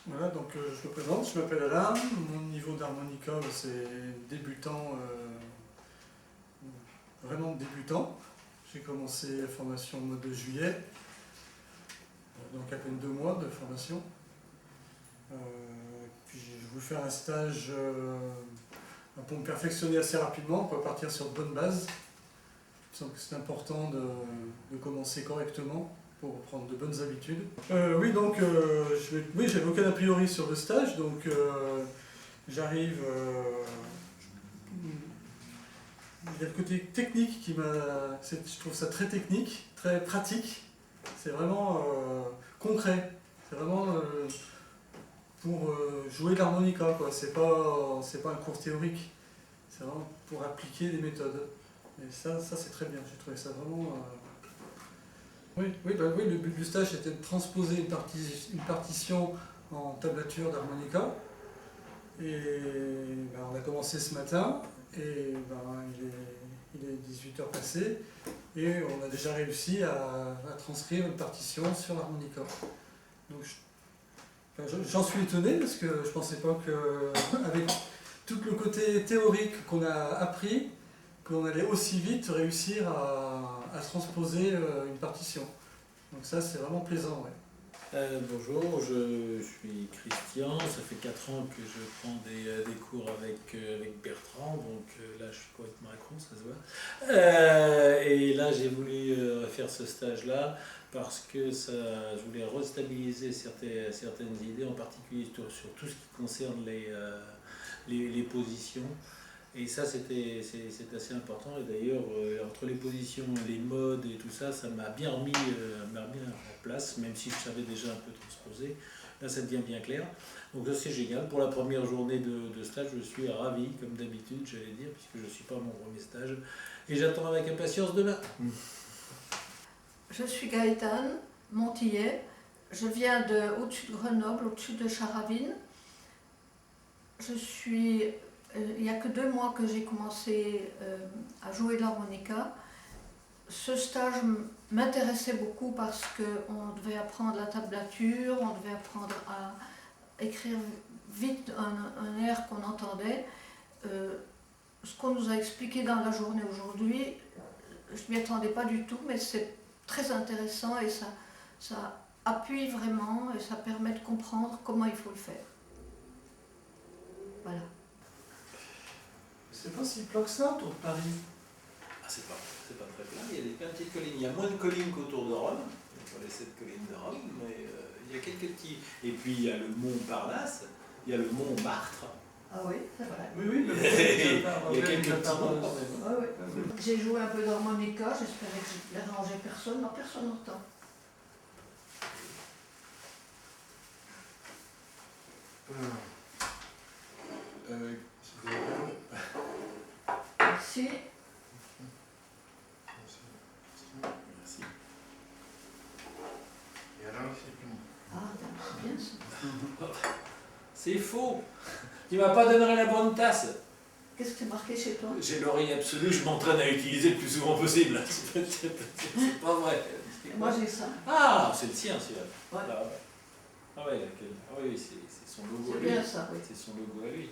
Voilà, donc je me présente, je m'appelle Alain, mon niveau d'harmonica c'est débutant, vraiment débutant. J'ai commencé la formation au mois de juillet, donc à peine 2 mois de formation. Puis j'ai voulu faire un stage pour me perfectionner assez rapidement, pour partir sur de bonnes bases. Je sens que c'est important de commencer correctement pour prendre de bonnes habitudes. Oui, donc oui, j'avais aucun a priori sur le stage, donc j'arrive. Il y a le côté technique qui m'a. Je trouve ça très technique, très pratique. C'est vraiment concret. C'est vraiment pour jouer de l'harmonica, quoi. C'est pas un cours théorique. C'est vraiment pour appliquer des méthodes. Et ça c'est très bien. J'ai trouvé ça vraiment. Oui, le but du stage était de transposer une partition en tablature d'harmonica. Et on a commencé ce matin, et il est 18h passé, et on a déjà réussi à transcrire une partition sur l'harmonica. Donc j'en suis étonné, parce que je ne pensais pas qu'avec tout le côté théorique qu'on a appris, qu'on allait aussi vite réussir à transposer une partition. Donc ça, c'est vraiment plaisant, ouais. Bonjour, je suis Christian, ça fait 4 ans que je prends des cours avec Bertrand, donc là je suis complètement accro, ça se voit. Et là j'ai voulu faire ce stage-là parce que je voulais restabiliser certaines idées, en particulier sur tout ce qui concerne les positions. Et ça c'est assez important, et d'ailleurs entre les positions, les modes et tout ça, ça m'a bien remis en place, même si je savais déjà un peu transposer. Là ça devient bien clair, donc ça c'est génial. Pour la première journée de stage, je suis ravi, comme d'habitude j'allais dire, puisque je ne suis pas à mon premier stage, et j'attends avec impatience demain. Je suis Gaëtane Montillet, je viens au-dessus de Grenoble, au-dessus de Charavine. Il n'y a que 2 mois que j'ai commencé à jouer de l'harmonica. Ce stage m'intéressait beaucoup parce qu'on devait apprendre la tablature, on devait apprendre à écrire vite un air qu'on entendait. Ce qu'on nous a expliqué dans la journée aujourd'hui, je ne m'y attendais pas du tout, mais c'est très intéressant et ça appuie vraiment et ça permet de comprendre comment il faut le faire. Voilà. C'est pas si plat que ça autour de Paris. Ah, c'est pas très plat, il y a plein de petites collines. Il y a moins de collines qu'autour de Rome, sur les 7 collines de Rome, mais il y a quelques petits. Et puis il y a le mont Parnasse, il y a le mont Martre. Ah oui, c'est vrai. Oui, il y a quelques petits monts quand même. Ah oui. J'ai joué un peu d'harmonica, j'espérais que je ne dérangeais personne, non, personne n'entend. Merci. Merci. Et alors, c'est tout. Ah, c'est bien ça. C'est faux. Tu m'as pas donné la bonne tasse. Qu'est-ce que c'est marqué chez toi? J'ai l'oreille absolue, je m'entraîne à utiliser le plus souvent possible. C'est pas vrai. Moi j'ai ça. Ah, c'est le sien celui-là. Ouais. Ah ouais, oui, c'est son logo à C'est lui. bien ça, oui. C'est son logo à lui.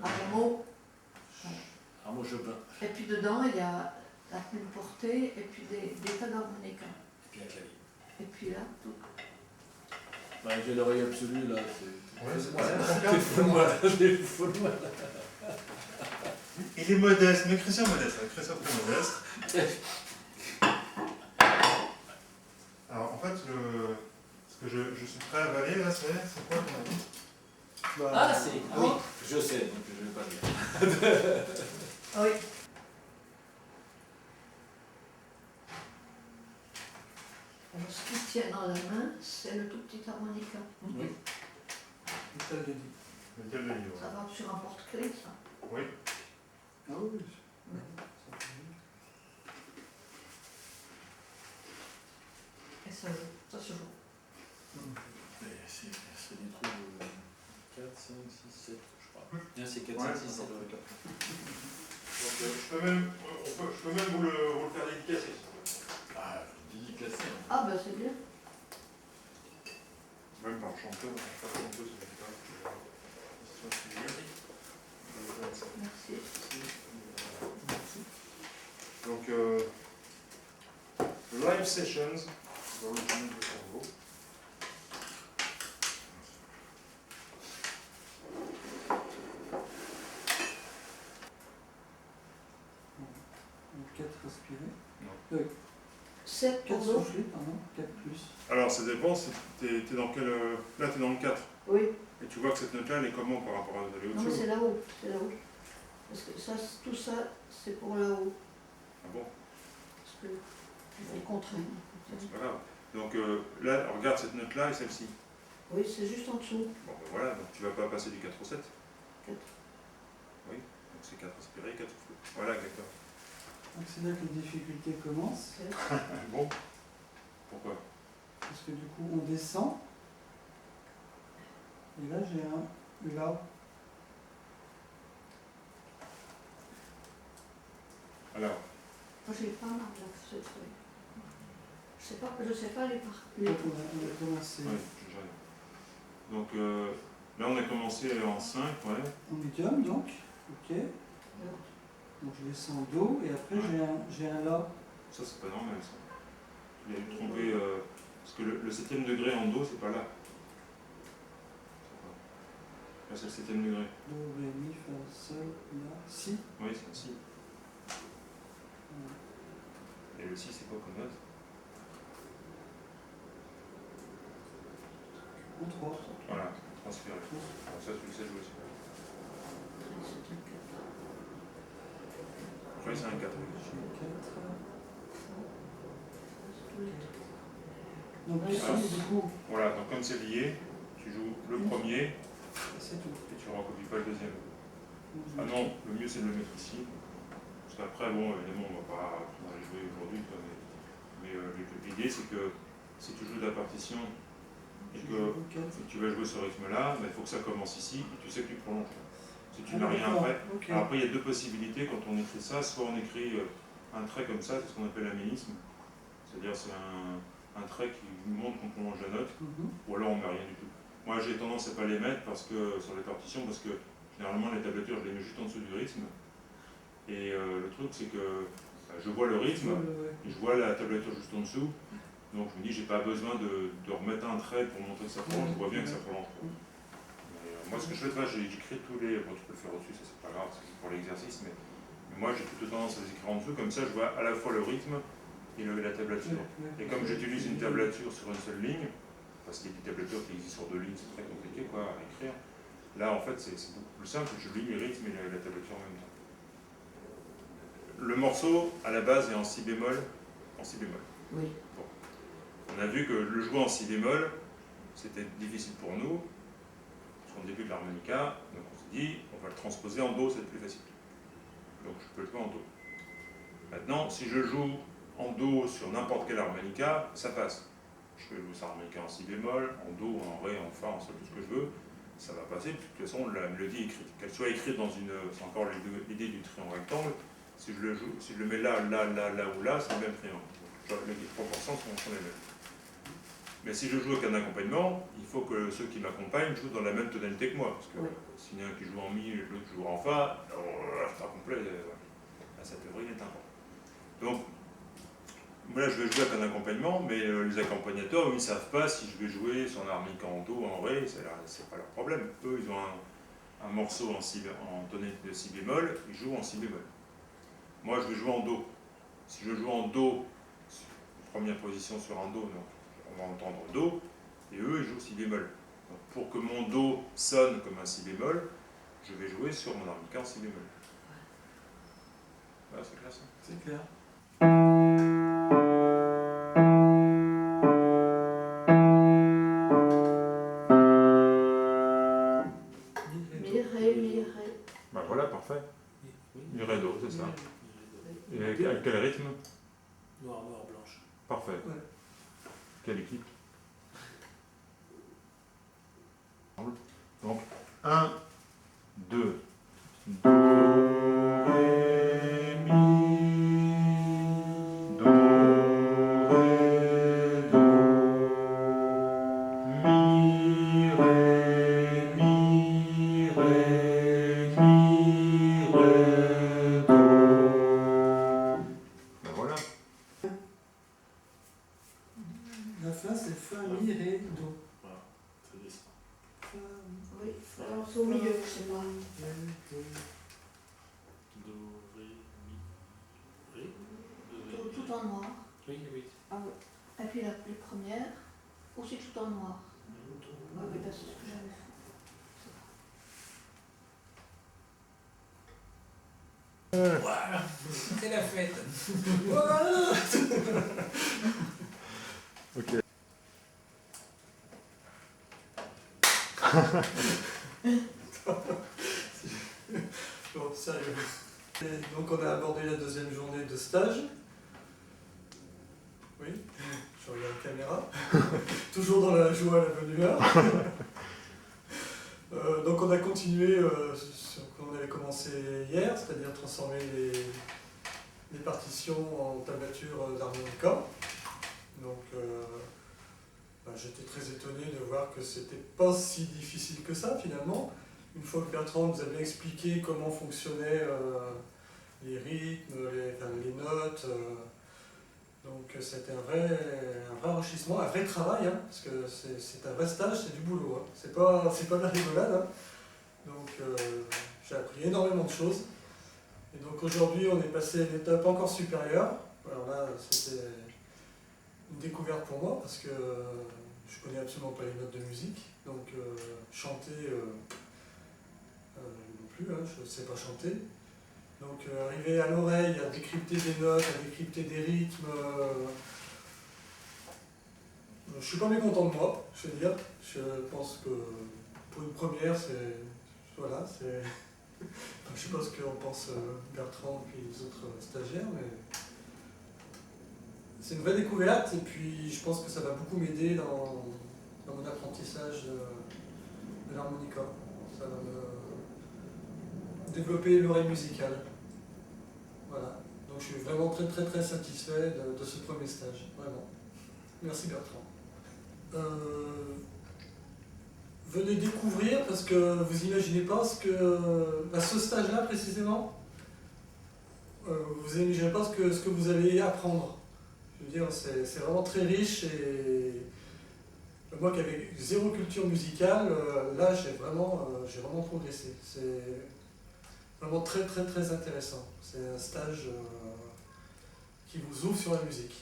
Armo. Armo Chopin. Et puis dedans, il y a la plume portée et puis des tas d'harmonica. Et puis un clavier. Et puis là, tout. Bah, j'ai l'oreille absolue là. Ouais, c'est T'es bon. fou de moi, t'es fou de moi. Il est modeste, mais Christian modeste, hein. Christian très modeste. Alors en fait, ce que je suis prêt à avaler là, c'est quoi ton avis? Ah, oui, je sais, donc je vais pas le dire. Ah oui. Alors, ce qu'il tient dans la main, c'est le tout petit harmonica. Oui. Lequel de livre? Ça va sur un porte-clés, ça. Oui. Ah oui. Et ça se joue. C'est des trous 4, 5, 6, 7, je crois. Là, c'est 4, 5, 6, 7. Donc, je peux même vous le faire dédicacer. Ah, dédicacé. Ah ben c'est bien. Même par chanteur, par chanteuse, Merci. donc, live sessions, l'origine de cerveau. Donc 4 respirés. Non. 7 pour 4 l'eau. soufflés, pardon. 4 plus. Alors, ça dépend, t'es dans quel. Là, t'es dans le 4. Oui. Et tu vois que cette note-là, elle est comment par rapport à la Non, mais au-dessus? c'est là-haut. C'est là-haut. Parce que ça, tout ça, c'est pour là-haut. Ah bon? Parce que je vais contraindre. C'est pas grave. Donc là, regarde cette note-là et celle-ci. Oui, c'est juste en dessous. Bon, ben voilà, donc tu vas pas passer du 4 au 7. 4. Oui, donc c'est 4 respirés, 4 soufflés. Voilà, exactement. Donc c'est là que les difficultés commencent. Bon, pourquoi? Parce que du coup, on descend. Et là, j'ai un La. Alors, Moi, j'ai pas mal là, ce truc. Je sais pas les parties. Donc on a commencé oui, je gère. Donc là, on a commencé en 5, ouais. en médium, donc. Ok. Donc je descends en Do et après j'ai un La. Ça, c'est pas normal, ça. Tu l'as trompé, parce que le 7e degré en Do, c'est pas là. Là, c'est le 7e degré. Do, Ré, Mi, Fa, Sol, La, Si. Oui, c'est un Si. Et le Si, c'est quoi comme note? En 3. Voilà, transféré. Alors ça, tu le sais jouer aussi. Oui, c'est un 4. J'ai 4. Donc Ouais, Si, du coup, Voilà, donc comme c'est lié, tu joues le premier c'est tout. et tu ne recopies pas le deuxième. Ah non, le mieux c'est de le mettre ici. Parce qu'après, bon, évidemment, on ne va pas apprendre à les jouer aujourd'hui, mais l'idée c'est que si tu joues de la partition et que tu vas jouer ce rythme-là, il faut que ça commence ici et tu sais que tu prolonges. Si tu n'as rien après. Okay. Alors après, il y a deux possibilités quand on écrit ça. Soit on écrit un trait comme ça, c'est ce qu'on appelle l'aménisme. C'est-à-dire c'est un trait qui nous montre qu'on prolonge la note, ou alors on met rien du tout. Moi j'ai tendance à pas les mettre parce que, sur les partitions parce que généralement les tablatures je les mets juste en dessous du rythme. Et le truc c'est que je vois le rythme, et je vois la tablature juste en dessous, donc je me dis j'ai pas besoin de remettre un trait pour montrer que ça prolonge, je vois bien que ça prolonge. Moi, ce que je fais, j'écris tous les. Bon, tu peux le faire au-dessus, ça c'est pas grave, c'est pour l'exercice, mais moi j'ai plutôt tendance à les écrire en dessous, comme ça je vois à la fois le rythme et la tablature. Et comme j'utilise une tablature sur une seule ligne, parce qu'il y a des tablatures qui existent sur 2 lignes, c'est très compliqué quoi, à écrire, là en fait c'est beaucoup plus simple, je lis le rythme et la tablature en même temps. Le morceau, à la base, est en Si bémol, en Si bémol. Oui. Bon. On a vu que le jouer en Si bémol, c'était difficile pour nous, on débute l'harmonica, donc on se dit, on va le transposer en Do, c'est plus facile. Donc je peux le jouer en Do. Maintenant, si je joue en Do sur n'importe quel harmonica, ça passe. Je peux jouer ça harmonica en Si bémol, en Do, en Ré, en Fa, en Sol, tout ce que je veux, ça va passer, de toute façon la mélodie est écrite. Qu'elle soit écrite dans une... C'est encore l'idée du triangle rectangle, si je le mets là, là, là, là ou là, c'est le même triangle. Donc, les proportions sont les mêmes. Mais si je joue avec un accompagnement, il faut que ceux qui m'accompagnent jouent dans la même tonalité que moi. Parce que s'il y en a un qui joue en Mi et l'autre joue en Fa, c'est pas complet, ça devrait être important. Donc, moi là je vais jouer avec un accompagnement, mais les accompagnateurs, eux, ils ne savent pas si je vais jouer sur un harmonica en Do ou en Ré, c'est pas leur problème. Eux, ils ont un morceau en tonalité de Si bémol, ils jouent en Si bémol. Moi, je vais jouer en Do. Si je joue en Do, première position sur un Do, donc on va entendre Do, et eux ils jouent Si bémol. Donc pour que mon Do sonne comme un Si bémol, je vais jouer sur mon harmonica en Si bémol. Voilà, c'est clair ça? C'est clair. Mi, Ré, Mi, Ré. Bah voilà, parfait. Mi, Ré, Do, c'est ça. Et avec quel rythme? Noir, noir, blanche. Parfait. Ouais. Quelle équipe? Donc, 1, 2, Do, Ré, Mi, Do, Ré, Do, Mi, Alors c'est au milieu, je sais pas. Do, ré, mi, ré, do, ré, Tout en noir. oui, oui. Ah oui. Et puis les premières, aussi tout en noir. Ah oui, ben, c'est ce que j'avais fait. Voilà, c'est la fête. Ok. Bon, sérieux. Et donc on a abordé la deuxième journée de stage. Oui, je regarde la caméra. Toujours dans la joie, la bonne humeur. Donc on a continué ce qu'on avait commencé hier, c'est-à-dire transformer les partitions en tablature d'harmonica. Donc j'étais très étonné de voir que c'était pas si difficile que ça finalement. Une fois que Bertrand nous a bien expliqué comment fonctionnaient les rythmes, les notes, donc c'était un vrai enrichissement, un vrai travail, hein, parce que c'est un vrai stage, c'est du boulot, hein. C'est pas de la rigolade. Hein. Donc j'ai appris énormément de choses. Et donc aujourd'hui on est passé à une étape encore supérieure. Alors là c'était une découverte pour moi parce que je connais absolument pas les notes de musique. Donc chanter non plus, hein, je ne sais pas chanter. Donc arriver à l'oreille, à décrypter des notes, à décrypter des rythmes, je ne suis pas mécontent de moi, je veux dire. Je pense que pour une première, c'est... Voilà, c'est... Je ne sais pas ce qu'en pense Bertrand et les autres stagiaires, mais... C'est une vraie découverte et puis je pense que ça va beaucoup m'aider dans mon apprentissage de l'harmonica. Ça va me développer l'oreille musicale. Voilà. Donc je suis vraiment très très très satisfait de ce premier stage. Vraiment. Merci Bertrand. Venez découvrir parce que vous imaginez pas ce que... ce stage-là précisément, vous imaginez pas ce que vous allez apprendre. Je veux dire, c'est vraiment très riche et moi qui avais zéro culture musicale, là j'ai vraiment progressé. C'est vraiment très très très intéressant. C'est un stage qui vous ouvre sur la musique.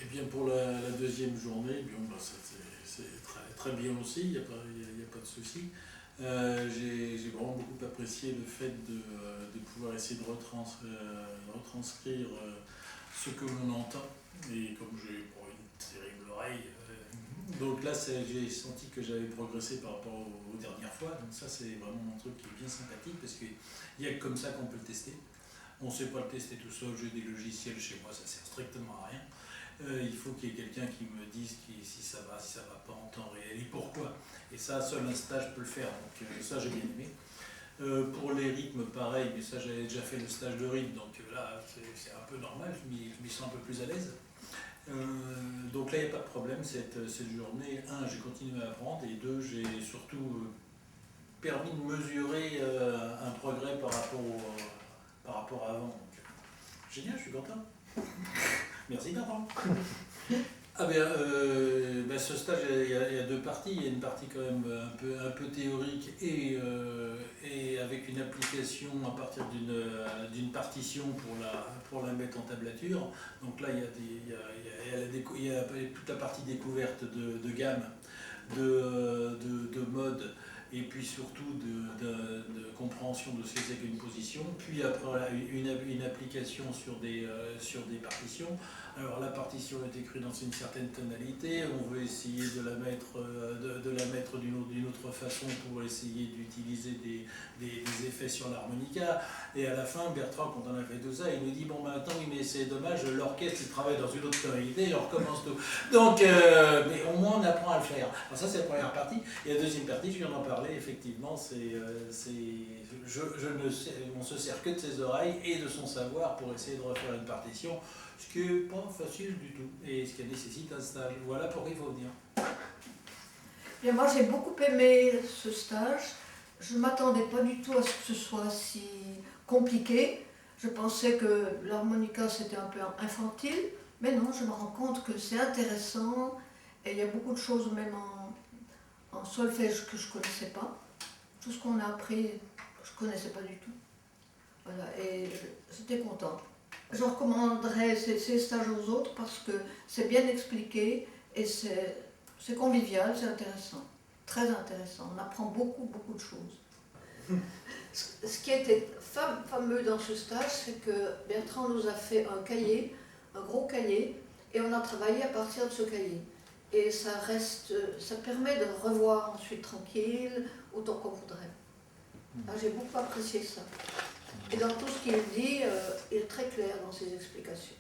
Et bien pour la deuxième journée, c'est très, très bien aussi, il n'y a pas de souci. J'ai vraiment beaucoup apprécié le fait de pouvoir essayer de retranscrire ce que l'on entend. Et comme j'ai pour une terrible oreille, donc là j'ai senti que j'avais progressé par rapport aux dernières fois. Donc ça c'est vraiment un truc qui est bien sympathique parce qu'il n'y a que comme ça qu'on peut le tester. On ne sait pas le tester tout seul, j'ai des logiciels chez moi, ça ne sert strictement à rien. Il faut qu'il y ait quelqu'un qui me dise si ça va pas en temps réel et pourquoi. Et ça, seul un stage peut le faire, donc ça j'ai bien aimé. Pour les rythmes, pareil, mais ça j'avais déjà fait le stage de rythme, donc là c'est un peu normal, je m'y sens un peu plus à l'aise. Donc là il n'y a pas de problème, cette journée, j'ai continué à apprendre, et j'ai surtout permis de mesurer un progrès par rapport à avant. Donc, génial, je suis content. Merci Bertrand. Ce stage, il y a deux parties. Il y a une partie quand même un peu théorique et avec une application à partir d'une partition pour la mettre en tablature. Donc là, il y a toute la partie découverte de gamme, de mode, et puis surtout de compréhension de ce que c'est qu'une position, puis après une application sur des partitions. Alors la partition est écrite dans une certaine tonalité, on veut essayer de la mettre d'une autre façon pour essayer d'utiliser des effets sur l'harmonica, et à la fin Bertrand, quand on a fait tout ça, il nous dit bon maintenant oui mais c'est dommage, l'orchestre il travaille dans une autre tonalité et on recommence tout. Donc mais au moins on apprend à le faire. Alors ça c'est la première partie, et la deuxième partie, je viens d'en parler, effectivement, on se sert que de ses oreilles et de son savoir pour essayer de refaire une partition, ce qui n'est pas facile du tout et ce qui nécessite un stage. Voilà pourquoi il faut venir. Bien, moi j'ai beaucoup aimé ce stage. Je ne m'attendais pas du tout à ce que ce soit si compliqué. Je pensais que l'harmonica c'était un peu infantile, mais non, je me rends compte que c'est intéressant et il y a beaucoup de choses même en solfège que je ne connaissais pas. tout ce qu'on a appris, je ne connaissais pas du tout. Voilà, et j'étais contente. Je recommanderais ces stages aux autres parce que c'est bien expliqué et c'est convivial, c'est intéressant, très intéressant. On apprend beaucoup, beaucoup de choses. Ce qui était fameux dans ce stage, c'est que Bertrand nous a fait un cahier, un gros cahier, et on a travaillé à partir de ce cahier. Et ça permet de revoir ensuite tranquille, autant qu'on voudrait. Ah, j'ai beaucoup apprécié ça. Et dans tout ce qu'il dit, il est très clair dans ses explications.